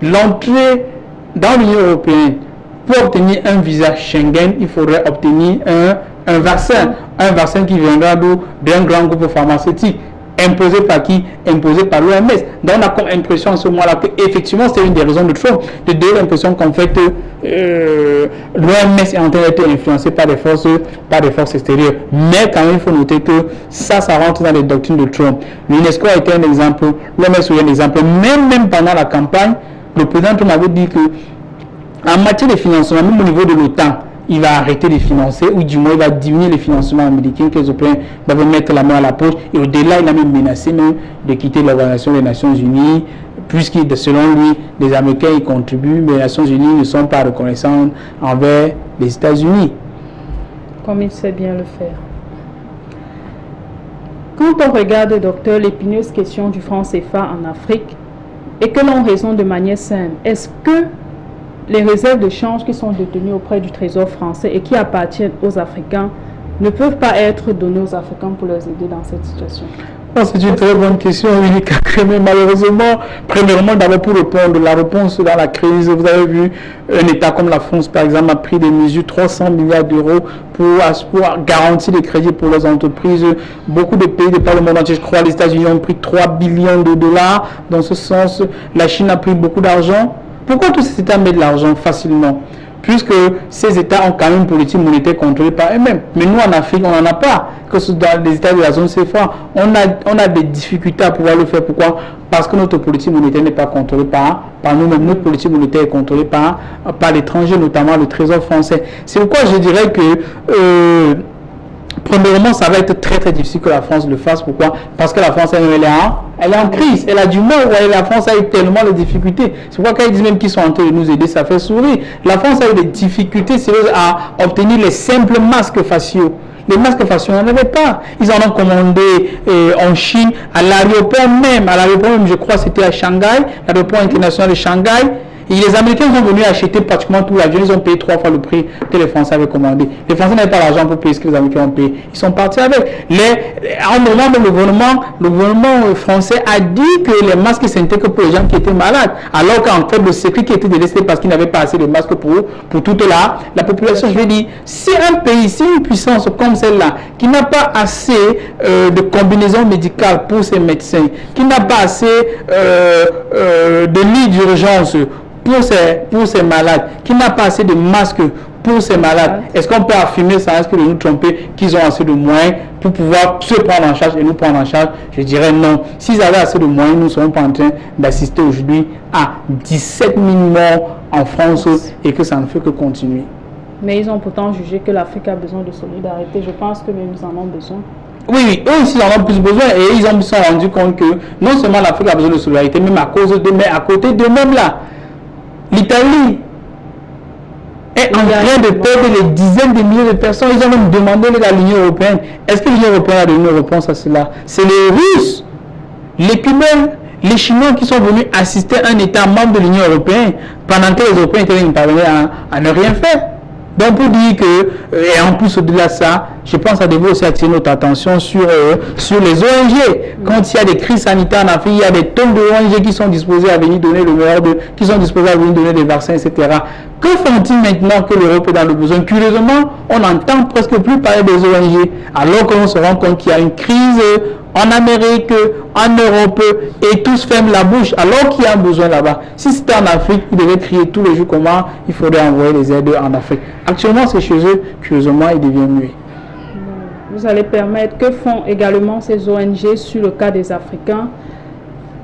l'entrée dans l'Union européenne, pour obtenir un visa Schengen, il faudrait obtenir un vaccin qui viendra d'un grand groupe pharmaceutique. Imposé par qui? Imposé par l'OMS. Donc on a comme impression en ce moment-là que effectivement c'est une des raisons de Trump, de donner l'impression qu'en fait l'OMS est en train d'être influencée par des forces extérieures. Mais quand même il faut noter que ça rentre dans les doctrines de Trump. L'UNESCO a été un exemple, l'OMS est un exemple. Même pendant la campagne, le président Trump avait dit que en matière de financement, même au niveau de l'OTAN, il va arrêter de financer, ou du moins il va diminuer les financements américains, que les Européens doivent mettre la main à la poche. Et au-delà, il a même menacé de quitter l'Organisation des Nations Unies, puisque selon lui, les Américains y contribuent, mais les Nations Unies ne sont pas reconnaissantes envers les États-Unis. Comme il sait bien le faire. Quand on regarde, docteur, l'épineuse question du franc CFA en Afrique, et que l'on raisonne de manière simple, est-ce que les réserves de change qui sont détenues auprès du Trésor français et qui appartiennent aux Africains ne peuvent pas être données aux Africains pour les aider dans cette situation? C'est une très bonne question, Winnie. Mais malheureusement, premièrement, d'abord pour répondre, la réponse dans la crise, vous avez vu, un État comme la France, par exemple, a pris des mesures, 300 milliards d'euros pour garantir les crédits pour les entreprises. Beaucoup de pays de par le monde entier, je crois, les États-Unis ont pris 3 billions de dollars. Dans ce sens, la Chine a pris beaucoup d'argent. Pourquoi tous ces États mettent de l'argent facilement? Puisque ces États ont quand même une politique monétaire contrôlée par eux-mêmes. Mais nous, en Afrique, on n'en a pas. Que ce soit dans les États de la zone CFA, on a des difficultés à pouvoir le faire. Pourquoi? Parce que notre politique monétaire n'est pas contrôlée par nous-mêmes. Notre politique monétaire est contrôlée par l'étranger, notamment le Trésor français. C'est pourquoi je dirais que premièrement, ça va être très difficile que la France le fasse. Pourquoi? Parce que la France, elle est en crise. Elle a du mal. La France a eu tellement de difficultés. C'est pourquoi quand ils disent même qu'ils sont en train de nous aider, ça fait sourire. La France a eu des difficultés sérieuses à obtenir les simples masques faciaux. Les masques faciaux, on n'en avait pas. Ils en ont commandé en Chine, à l'aéroport même. Je crois que c'était à Shanghai, l'aéroport international de Shanghai. Et les Américains sont venus acheter pratiquement tout l'avion. Ils ont payé 3 fois le prix que les Français avaient commandé. Les Français n'avaient pas l'argent pour payer ce que les Américains ont payé. Ils sont partis avec. En moment, le gouvernement français a dit que les masques n'étaient que pour les gens qui étaient malades. Alors qu'en fait, le secret qui était délaissé parce qu'ils n'avaient pas assez de masques pour toute la population. Je veux dire, si un pays, si une puissance comme celle-là, qui n'a pas assez de combinaisons médicales pour ses médecins, qui n'a pas assez de lits d'urgence pour ces malades, qui n'a pas assez de masques pour ces malades, est-ce qu'on peut affirmer, sans risque de nous tromper, qu'ils ont assez de moyens pour pouvoir se prendre en charge et nous prendre en charge? Je dirais non. S'ils avaient assez de moyens, nous ne serions pas en train d'assister aujourd'hui à 17 000 morts en France et que ça ne fait que continuer. Mais ils ont pourtant jugé que l'Afrique a besoin de solidarité. Je pense que nous en avons besoin. Oui, eux aussi en ont plus besoin et ils se sont rendus compte que non seulement l'Afrique a besoin de solidarité, même à cause d'eux, mais à côté d'eux-mêmes là, l'Italie est en train de perdre des dizaines de milliers de personnes. Ils ont même demandé à l'Union européenne. Est-ce que l'Union européenne a donné une réponse à cela? C'est les Russes, les Cubains, les Chinois qui sont venus assister un État membre de l'Union européenne pendant que les Européens étaient parvenus à ne rien faire. Donc pour dire que, et en plus au-delà de ça, je pense à devoir aussi attirer notre attention sur les ONG. Quand il y a des crises sanitaires en Afrique, il y a des tonnes de ONG qui sont disposées à venir donner le meilleur qui sont disposées à venir donner des vaccins, etc. Que font-ils maintenant que l'Europe est dans le besoin? Curieusement, on n'entend presque plus parler des ONG, alors qu'on se rend compte qu'il y a une crise en Amérique, en Europe, et tous ferment la bouche, alors qu'il y a un besoin là-bas. Si c'était en Afrique, ils devaient crier tous les jours comment il faudrait envoyer les aides en Afrique. Actuellement, c'est chez eux, curieusement, ils deviennent muets. Vous allez permettre, que font également ces ONG sur le cas des Africains,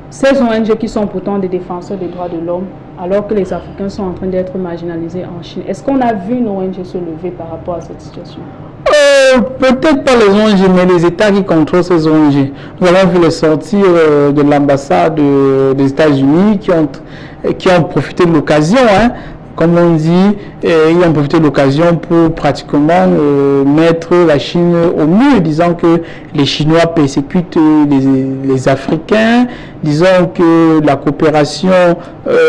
ces ONG qui sont pourtant des défenseurs des droits de l'homme, alors que les Africains sont en train d'être marginalisés en Chine. Est-ce qu'on a vu une ONG se lever par rapport à cette situation? Peut-être pas les ONG, mais les États qui contrôlent ces ONG. Nous avons vu les sorties de l'ambassade des États-Unis qui ont profité de l'occasion, hein, comme on dit, ils ont profité de l'occasion pour pratiquement mettre la Chine au mur, disant que les Chinois persécutent les Africains, disant que la coopération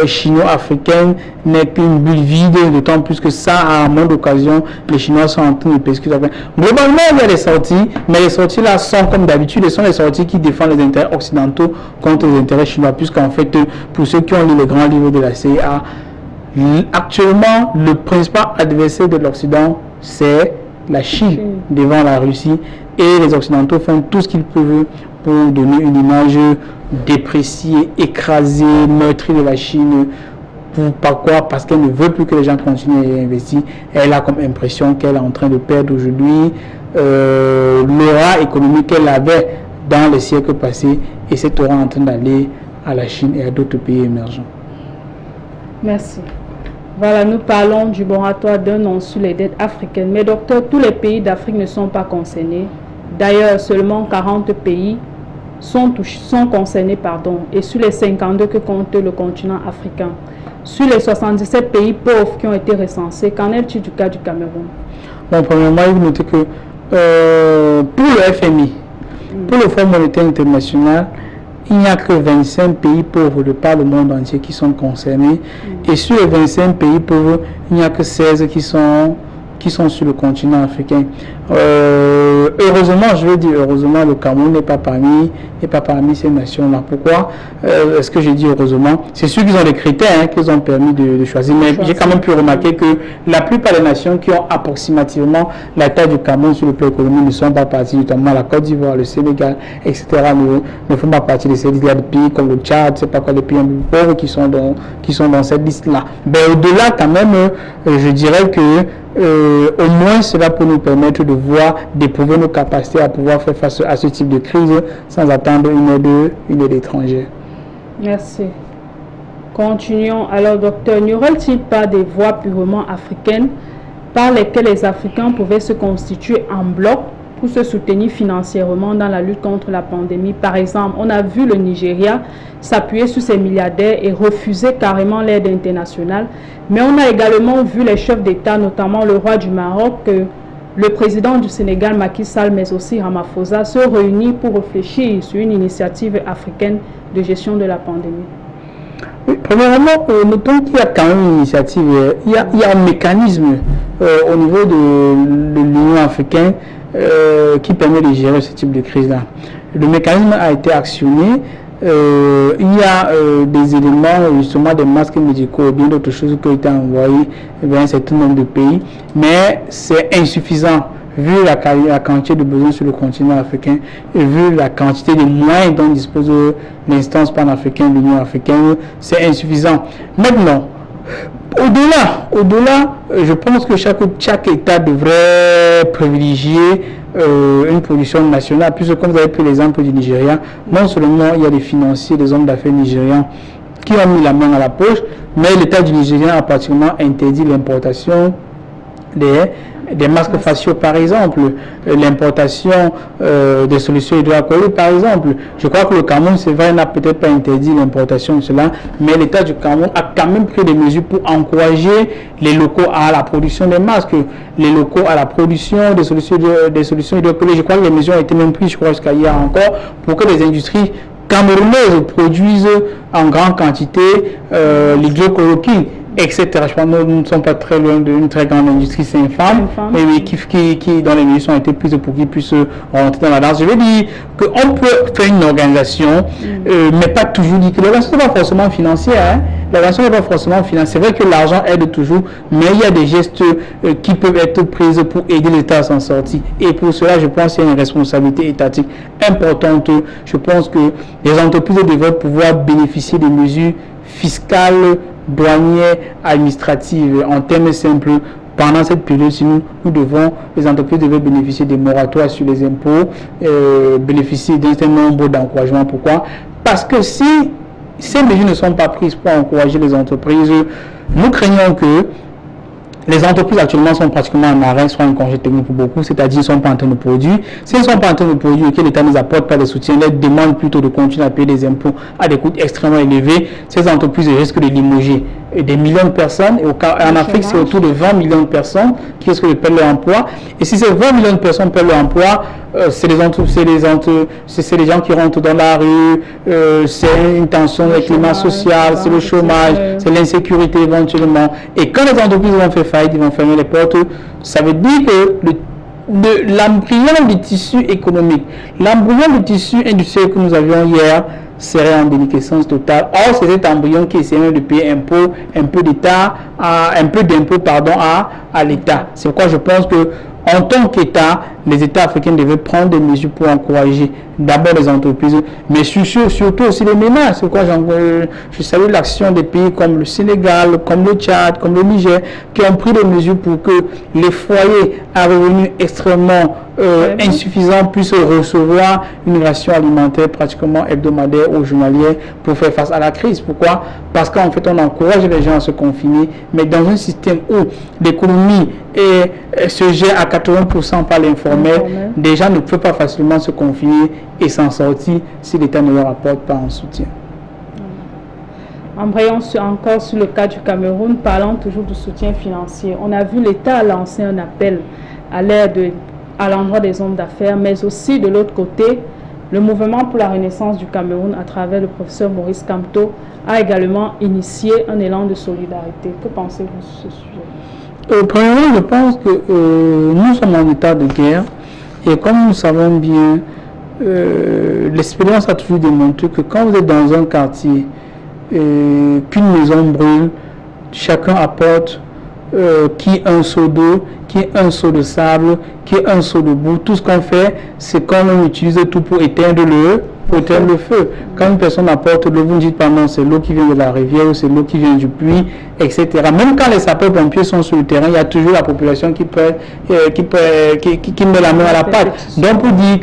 chino-africaine n'est qu'une bulle vide, d'autant plus que ça, à moins d'occasion, les Chinois sont en train de persécuter les Africains. Globalement, il y a des sorties, mais les sorties là sont comme d'habitude, ce sont les sorties qui défendent les intérêts occidentaux contre les intérêts chinois, puisqu'en fait, pour ceux qui ont lu les grands livres de la CIA, actuellement, le principal adversaire de l'Occident, c'est la Chine devant la Russie, et les Occidentaux font tout ce qu'ils peuvent pour donner une image dépréciée, écrasée, meurtrie de la Chine. Pourquoi? Parce qu'elle ne veut plus que les gens continuent à investir. Elle a comme impression qu'elle est en train de perdre aujourd'hui l'aura économique qu'elle avait dans les siècles passés, et cette aura en train d'aller à la Chine et à d'autres pays émergents. Merci. Voilà, nous parlons du moratoire d'un an sur les dettes africaines. Mais docteur, tous les pays d'Afrique ne sont pas concernés. D'ailleurs, seulement 40 pays sont concernés, et sur les 52 que compte le continent africain. Sur les 77 pays pauvres qui ont été recensés, qu'en est-il du cas du Cameroun? Bon, premièrement, il faut noter que pour le FMI, pour le Fonds monétaire international, il n'y a que 25 pays pauvres de par le monde entier qui sont concernés. Et sur les 25 pays pauvres, il n'y a que 16 qui sont sur le continent africain. Heureusement, je veux dire heureusement, le Cameroun n'est pas parmi ces nations-là. Pourquoi est-ce que j'ai dit heureusement? C'est sûr qu'ils ont des critères qu'ils ont permis de choisir, mais j'ai quand même pu remarquer que la plupart des nations qui ont approximativement la taille du Cameroun sur le plan économique ne sont pas parties, notamment la Côte d'Ivoire, le Sénégal, etc. ne font pas partie de ces listes. Il y a des pays comme le Tchad, c'est pas quoi, des pays un peu pauvres qui sont dans cette liste-là. Mais au-delà, quand même, je dirais que au moins cela peut nous permettre de voir, d'éprouver nos capacités à pouvoir faire face à ce type de crise sans attendre une aide étrangère. Merci. Continuons. Alors docteur, n'y aurait-il pas des voies purement africaines par lesquelles les Africains pouvaient se constituer en bloc pour se soutenir financièrement dans la lutte contre la pandémie? Par exemple, on a vu le Nigeria s'appuyer sur ses milliardaires et refuser carrément l'aide internationale. Mais on a également vu les chefs d'État, notamment le roi du Maroc, le président du Sénégal, Macky Sall, mais aussi Ramaphosa, se réunir pour réfléchir sur une initiative africaine de gestion de la pandémie. Oui, premièrement, notons qu'il y a quand même une initiative, il y a un mécanisme au niveau de l'Union africaine qui permet de gérer ce type de crise-là. Le mécanisme a été actionné. Il y a des éléments, justement des masques médicaux, bien d'autres choses qui ont été envoyés vers un certain nombre de pays, mais c'est insuffisant vu la quantité de besoins sur le continent africain et vu la quantité de moyens dont dispose l'instance panafricaine, l'Union africaine, c'est insuffisant. Maintenant, au-delà, je pense que chaque État devrait privilégier une production nationale, puisque comme vous avez pris l'exemple du Nigeria, non seulement il y a des financiers, des hommes d'affaires nigérians qui ont mis la main à la poche, mais l'État du Nigeria a pratiquement interdit l'importation des masques faciaux par exemple, l'importation des solutions hydroalcooliques par exemple. Je crois que le Cameroun, c'est vrai, n'a peut-être pas interdit l'importation de cela, mais l'État du Cameroun a quand même pris des mesures pour encourager les locaux à la production des masques, les locaux à la production des solutions hydroalcooliques. Je crois que les mesures ont été même prises, je crois, jusqu'à hier encore, pour que les industries camerounaises produisent en grande quantité l'hydrochloroquine, etc. Je pense que nous ne sommes pas très loin d'une très grande industrie, c'est infâme, mais qui dans les mesures ont été prises pour qu'ils puissent rentrer dans la danse. Je veux dire qu'on peut faire une organisation, mais pas toujours dire que l'organisation n'est pas forcément financière. Hein. L'organisation n'est pas forcément financière. C'est vrai que l'argent aide toujours, mais il y a des gestes qui peuvent être pris pour aider l'État à s'en sortir. Et pour cela, je pense qu'il y a une responsabilité étatique importante. Je pense que les entreprises devraient pouvoir bénéficier des mesures fiscales, douanières, administratives, en termes simples. Pendant cette période, les entreprises devaient bénéficier des moratoires sur les impôts, bénéficier d'un certain nombre d'encouragements. Pourquoi? Parce que si ces mesures ne sont pas prises pour encourager les entreprises, nous craignons que les entreprises actuellement sont pratiquement en arrêt, soit en congé technique pour beaucoup, c'est-à-dire ne sont pas en train de produire. S'ils ne sont pas en train de produire et que l'État ne nous apporte pas de soutien, les demande plutôt de continuer à payer des impôts à des coûts extrêmement élevés, ces entreprises risquent de limoger des millions de personnes. Et en Afrique, c'est autour de 20 millions de personnes qui risquent de perdre leur emploi. Et si ces 20 millions de personnes perdent leur emploi, c'est les gens qui rentrent dans la rue, c'est une tension avec le climat social, c'est le chômage, c'est l'insécurité éventuellement. Et quand les entreprises vont faire faillite, ils vont fermer les portes, ça veut dire que l'embryon du tissu économique, l'embryon du tissu industriel que nous avions hier serait en déliquescence totale. Or, c'est cet embryon qui essaie de payer un peu d'impôt à l'État. C'est pourquoi je pense que en tant qu'État, les États africains devaient prendre des mesures pour encourager d'abord les entreprises, mais surtout aussi les ménages. C'est pourquoi je salue l'action des pays comme le Sénégal, comme le Tchad, comme le Niger, qui ont pris des mesures pour que les foyers à revenus extrêmement insuffisants puissent recevoir une ration alimentaire pratiquement hebdomadaire ou journalière pour faire face à la crise. Pourquoi? Parce qu'en fait, on encourage les gens à se confiner, mais dans un système où l'économie se gère à 80% par l'informel, des gens ne peuvent pas facilement se confiner et s'en sortir si l'État ne leur apporte pas un soutien. Embrayons encore sur le cas du Cameroun, parlant toujours du soutien financier. On a vu l'État lancer un appel à l'endroit des hommes d'affaires, mais aussi de l'autre côté, le mouvement pour la renaissance du Cameroun, à travers le professeur Maurice Kamto, a également initié un élan de solidarité. Que pensez-vous sur ce sujet? Premièrement, je pense que nous sommes en état de guerre et comme nous savons bien, l'expérience a toujours démontré que quand vous êtes dans un quartier, qu'une maison brûle, chacun apporte qui un seau d'eau, qui un seau de sable, qui un seau de boue. Tout ce qu'on fait, c'est qu'on utilise tout pour éteindre le feu. Quand une personne apporte l'eau, vous ne dites pas non, c'est l'eau qui vient de la rivière ou c'est l'eau qui vient du puits, etc. Même quand les sapeurs-pompiers sont sur le terrain, il y a toujours la population qui met la main à la pâte. Donc pour dire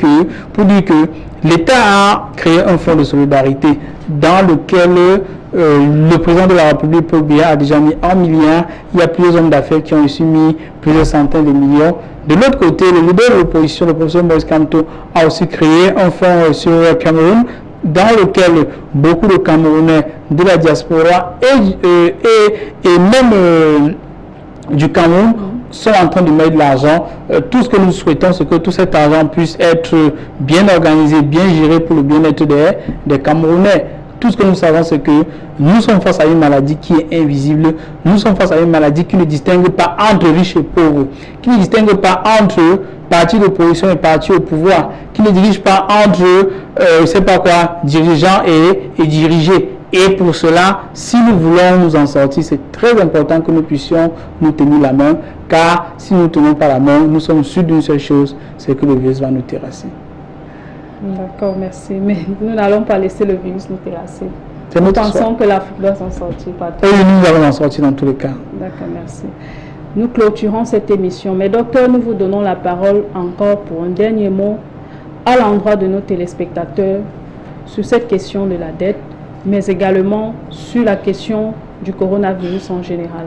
que l'État a créé un fonds de solidarité dans lequel le président de la République, Paul Biya, a déjà mis 1 milliard. Il y a plusieurs hommes d'affaires qui ont aussi mis plusieurs centaines de millions. De l'autre côté, le leader de l'opposition, le professeur Maurice Kamto, a aussi créé un fonds sur le Cameroun dans lequel beaucoup de Camerounais de la diaspora et même du Cameroun sont en train de mettre de l'argent. Tout ce que nous souhaitons, c'est que tout cet argent puisse être bien organisé, bien géré pour le bien-être des Camerounais. Tout ce que nous savons, c'est que nous sommes face à une maladie qui est invisible. Nous sommes face à une maladie qui ne distingue pas entre riches et pauvres, qui ne distingue pas entre partis d'opposition et partis au pouvoir, qui ne dirige pas entre, je ne sais pas quoi, dirigeants et dirigés. Et pour cela, si nous voulons nous en sortir, c'est très important que nous puissions nous tenir la main, car si nous ne tenons pas la main, nous sommes sûrs d'une seule chose, c'est que le virus va nous terrasser. D'accord, merci. Mais nous n'allons pas laisser le virus nous terrasser. Nous pensons que l'Afrique doit s'en sortir. Et nous allons en sortir dans tous les cas. D'accord, merci. Nous clôturons cette émission. Mais docteur, nous vous donnons la parole encore pour un dernier mot à l'endroit de nos téléspectateurs sur cette question de la dette, mais également sur la question du coronavirus en général.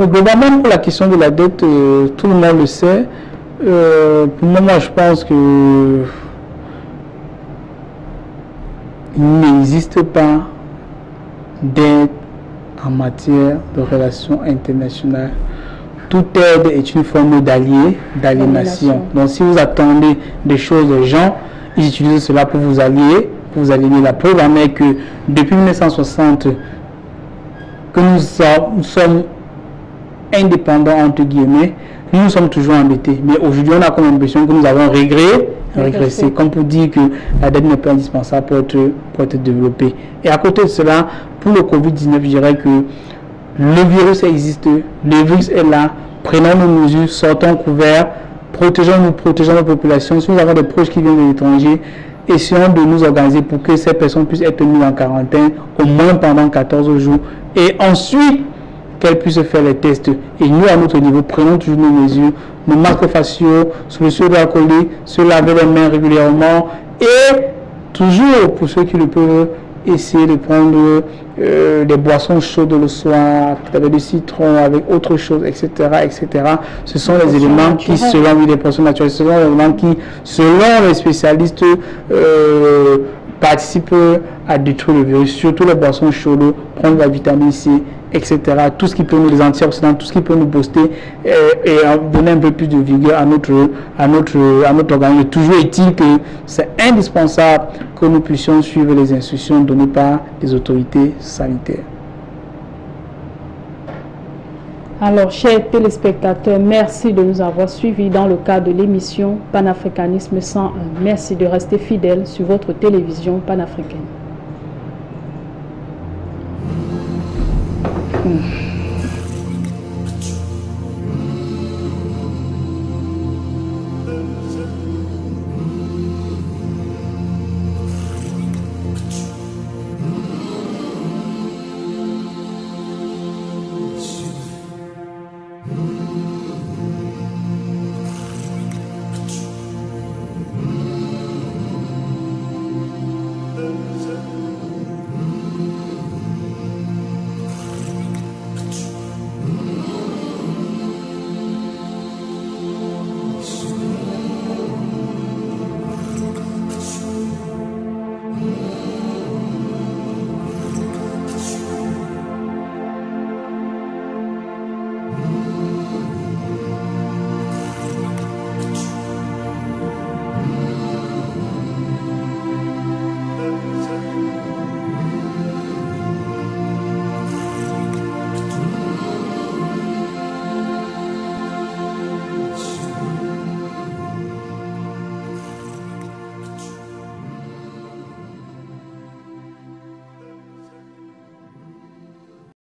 Donc, globalement, pour la question de la dette, tout le monde le sait. Pour moi, je pense que il n'existe pas d'aide en matière de relations internationales. Toute aide est une forme d'aliénation. Donc, si vous attendez des choses des gens, ils utilisent cela pour vous aliéner. La preuve en est que depuis 1960, que nous sommes indépendants, entre guillemets, nous sommes toujours endettés. Mais aujourd'hui, on a comme l'impression que nous avons régressé, comme pour dire que la dette n'est pas indispensable pour être développée. Et à côté de cela, pour le Covid-19, je dirais que le virus existe, le virus est là, prenons nos mesures, sortons couverts, protégeons nos populations. Si nous avons des proches qui viennent de l'étranger, essayons de nous organiser pour que ces personnes puissent être mises en quarantaine au moins pendant 14 jours et ensuite qu'elles puissent faire les tests. Et nous, à notre niveau, prenons toujours nos mesures, nos masques faciaux, solutions d'alcoolique, se laver les mains régulièrement et toujours, pour ceux qui le peuvent, essayer de prendre des boissons chaudes le soir, avec du citron, avec autre chose, etc., etc. Ce sont les éléments qui, selon les personnes naturelles, ce sont les éléments qui, selon les spécialistes, participent à détruire le virus, surtout les boissons chaudes, prendre la vitamine C, etc. Tout ce qui peut nous, les antioxydants, tout ce qui peut nous booster et donner un peu plus de vigueur à notre organisme. Toujours est-il que c'est indispensable que nous puissions suivre les instructions données par les autorités sanitaires. Alors, chers téléspectateurs, merci de nous avoir suivis dans le cadre de l'émission Panafricanisme 101. Merci de rester fidèles sur votre télévision panafricaine.